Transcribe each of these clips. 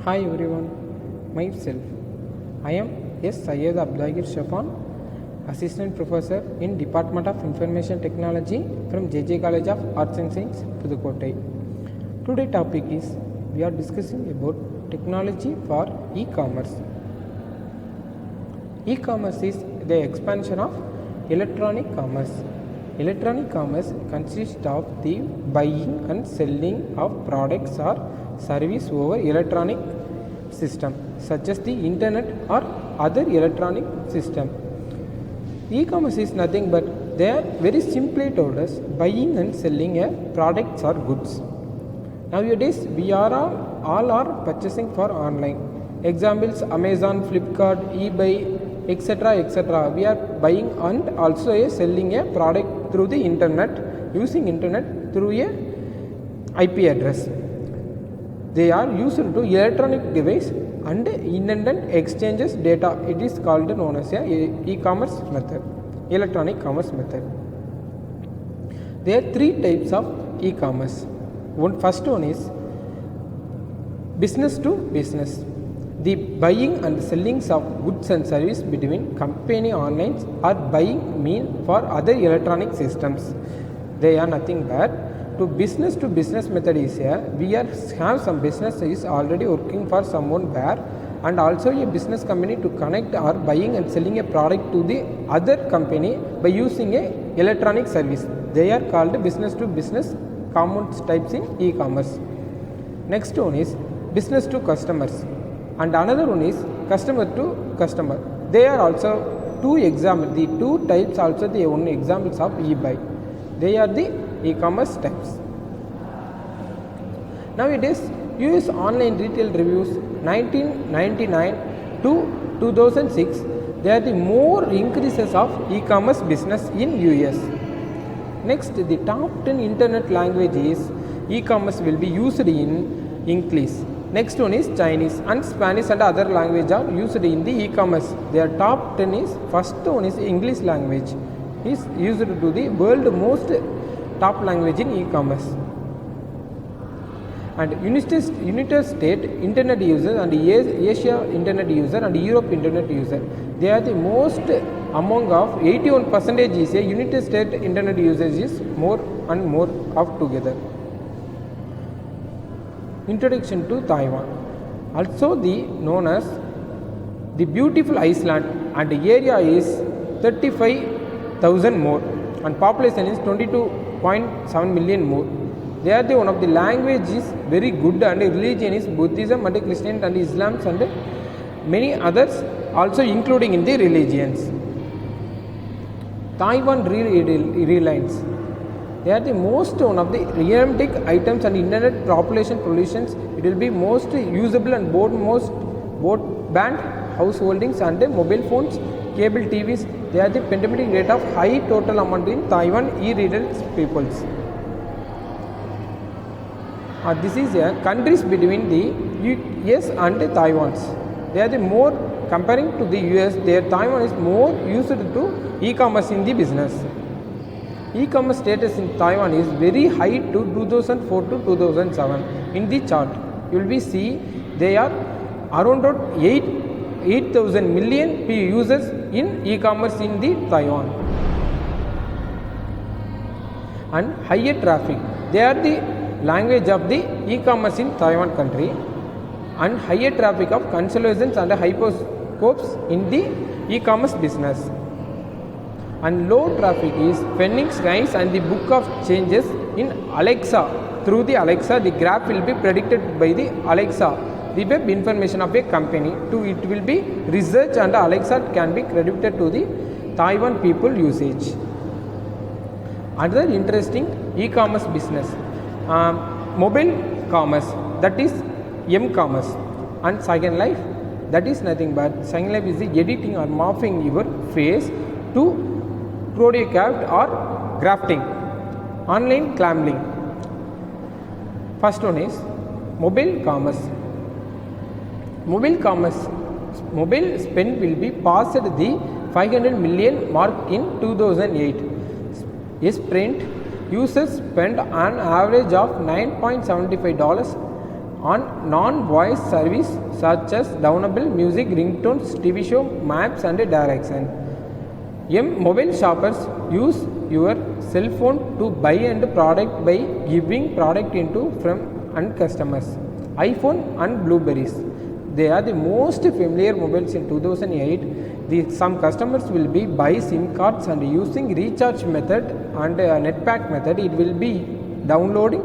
Hi everyone, myself. I am S. Syed Abdulagir Shafan, Assistant Professor in Department of Information Technology from JJ College of Arts and Science, Pudukkottai. Today's topic is we are discussing about technology for e-commerce. E-commerce is the expansion of electronic commerce. Electronic commerce consists of the buying and selling of products or service over electronic system such as the internet or other electronic system. E-commerce is nothing but they are very simply told as buying and selling a products or goods. Nowadays we are all are purchasing for online. Examples Amazon, Flipkart, eBay, etc. We are buying and also selling a product through the internet, using internet through a IP address. They are used to electronic device and independent exchanges data. It is called known as a e-commerce method, electronic commerce method. There are three types of e-commerce. First one is business to business. The buying and selling of goods and service between company online or buying mean for other electronic systems. They are nothing but to business method is here. We have some business is already working for someone where and also a business company to connect or buying and selling a product to the other company by using a electronic service. They are called business to business common types in e-commerce. Next one is business to customers and another one is customer to customer. They are also two examples. The two types also the only examples of eBay. They are the e-commerce types. Nowadays, US online retail reviews 1999 to 2006. They are the more increases of e-commerce business in US. Next, the top 10 internet languages e-commerce will be used in English. Next one is Chinese and Spanish and other language are used in the e-commerce. Their top 10 is first one is English language is used to the world most top language in e-commerce. And United States internet user and Asia internet user and Europe internet user. They are the most among of 81% is a United States internet usage is more and more of together. Introduction to Taiwan. Also the known as the beautiful Iceland and the area is 35,000 more and population is 22.7 million more. They are the one of the language is very good and religion is Buddhism and Christian and Islam and many others also including in the religions. Taiwan Reliance. They are the most one of the realistic items and internet population solutions. It will be most usable and broadband householdings and mobile phones, cable TVs. They are the penetrating rate of high total amount in Taiwan e-readers peoples. This is countries between the US and Taiwan's. They are the more comparing to the US. Their Taiwan is more used to e-commerce in the business. E-commerce status in Taiwan is very high to 2004 to 2007. In the chart, you will be see they are around 8,000 million users in e-commerce in the Taiwan and higher traffic. They are the language of the e-commerce in Taiwan country and higher traffic of consolations and hyperscopes in the e-commerce business. And low traffic is Phoenix Rise and the book of changes in Alexa. Through the Alexa, the graph will be predicted by the Alexa, the web information of a company. It will be research and Alexa can be credited to the Taiwan people usage. Another interesting e-commerce business, mobile commerce, that is m-commerce, and Second Life, that is nothing but Second Life is the editing or morphing your face to Prodicraft or grafting, online clambling. First one is mobile commerce. Mobile spend will be passed the 500 million mark in 2008. A sprint users spend an average of $9.75 on non-voice service such as downloadable music, ringtones, TV show, maps and direction. Mobile shoppers use your cell phone to buy and product by giving product into from and customers. iPhone and Blueberries, they are the most familiar mobiles in 2008. Some customers will be buy SIM cards and using recharge method and netpack method. It will be downloading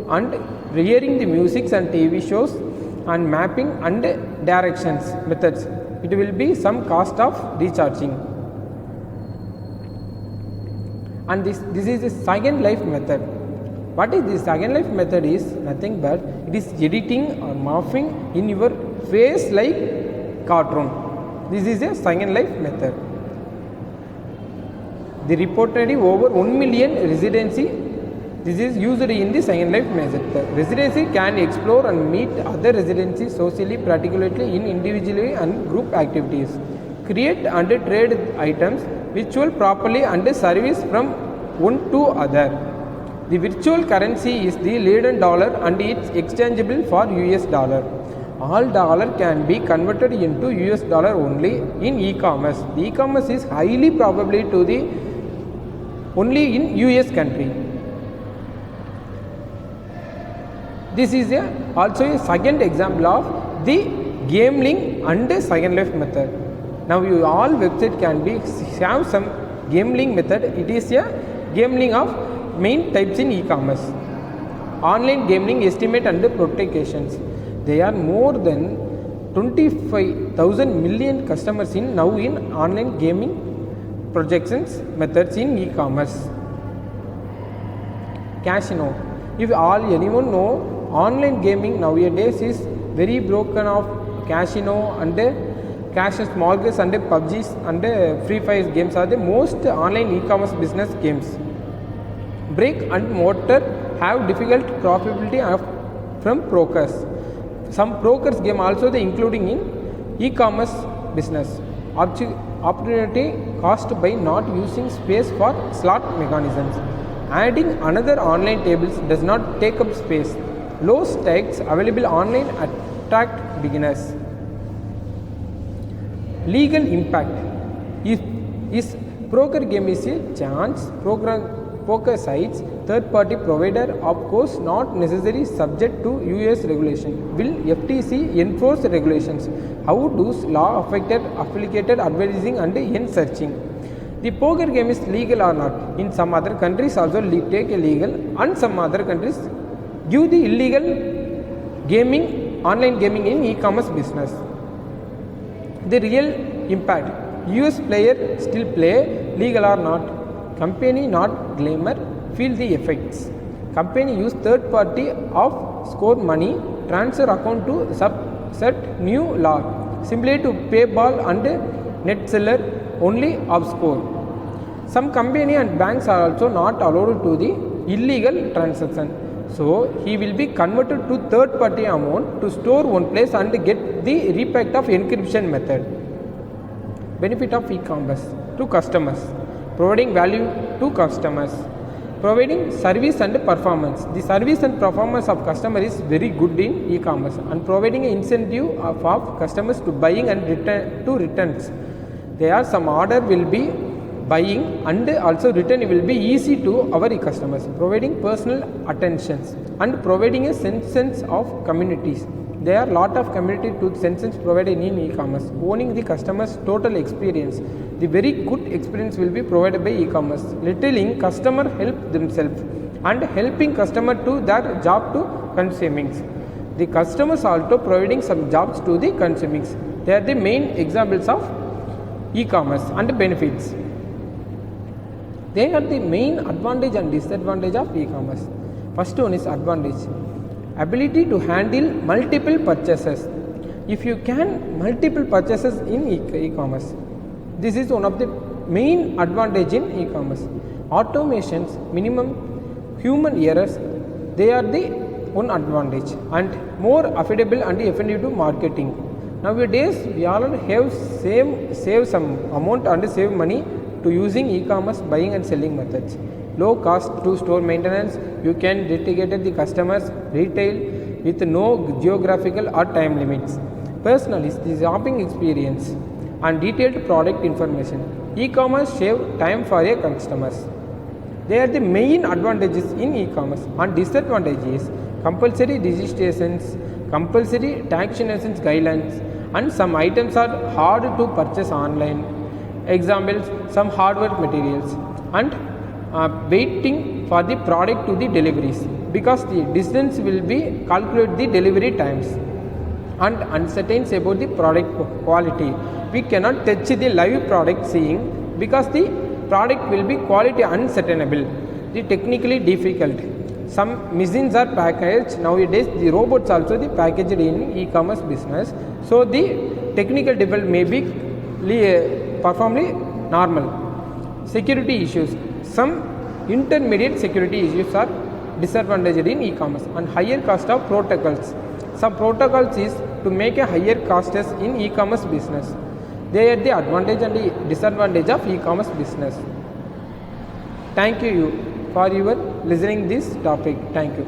and hearing the music and TV shows and mapping and directions methods. It will be some cost of recharging. And this is the second life method. What is the second life method is nothing but it is editing or morphing in your face like cartoon. This is a second life method. The reportedly over 1 million residency. This is used in the second life method. Residency can explore and meet other residencies socially, particularly in individually and group activities. Create and trade items, virtual properly and service from one to other. The virtual currency is the leaden dollar and it's exchangeable for US dollar. All dollar can be converted into US dollar only in e-commerce. The e-commerce is highly probably to the only in US country. This is also a second example of the gambling and second life method. Now you all website can be have some gambling method. It is a gambling of main types in e-commerce. Online gambling estimate and protections. There are more than 25,000 million customers in now in online gaming projections methods in e-commerce. Casino. If anyone know, online gaming nowadays is very broken of casino and cash small games and PUBGs and Free Fire games are the most online e-commerce business games. Brick and mortar have difficult profitability from brokers. Some brokers game also they including in e-commerce business. Opportunity cost by not using space for slot mechanisms. Adding another online tables does not take up space. Low stakes available online attract beginners. Legal impact is broker game is a chance poker sites third party provider, of course not necessarily subject to US regulation. Will FTC enforce regulations? How does law affected affiliated advertising and end searching? The poker game is legal or not? In some other countries also take a legal and some other countries give the illegal gaming, online gaming in e-commerce business. The real impact, US player still play, legal or not? Company not glamour, feel the effects. Company use third party of score money, transfer account to subset new law, simply to pay ball and net seller only of score. Some company and banks are also not allowed to the illegal transaction. So he will be converted to third party amount to store one place and get the repact of encryption method. Benefit of e-commerce to customers. Providing value to customers, providing service and performance. The service and performance of customer is very good in e-commerce and providing an incentive of customers to buying and returns. There are some order will be buying and also return will be easy to our customers. Providing personal attentions and providing a sense of communities. There are lot of community to senses provided in e-commerce. Owning the customer's total experience. The very good experience will be provided by e-commerce. Letting customer help themselves and helping customer to their job to consumings. The customers also providing some jobs to the consumings. They are the main examples of e-commerce and benefits. They are the main advantage and disadvantage of e-commerce. First one is advantage. Ability to handle multiple purchases. If you can multiple purchases in e-commerce, this is one of the main advantage in e-commerce. Automations, minimum human errors, they are the one advantage and more affordable and effective to marketing. Nowadays we all have save some amount and save money to using e-commerce buying and selling methods. Low cost to store maintenance, you can dedicate the customers, retail, with no geographical or time limits. Personalize the shopping experience and detailed product information. E-commerce save time for your customers. They are the main advantages in e-commerce, and disadvantages compulsory registrations, compulsory taxations guidelines, and some items are hard to purchase online. Examples: some hardware materials, and waiting for the product to the deliveries because the distance will be calculate the delivery times, and uncertainty about the product quality. We cannot touch the live product seeing because the product will be quality uncertainable. The technically difficult. Some machines are packaged nowadays. The robots also the packaged in e-commerce business. So the technical difficulty may be performably normal. Security issues. Some intermediate security issues are disadvantaged in e-commerce, and higher cost of protocols. Some protocols is to make a higher costs in e-commerce business. They are the advantage and the disadvantage of e-commerce business. Thank you for your listening this topic. Thank you.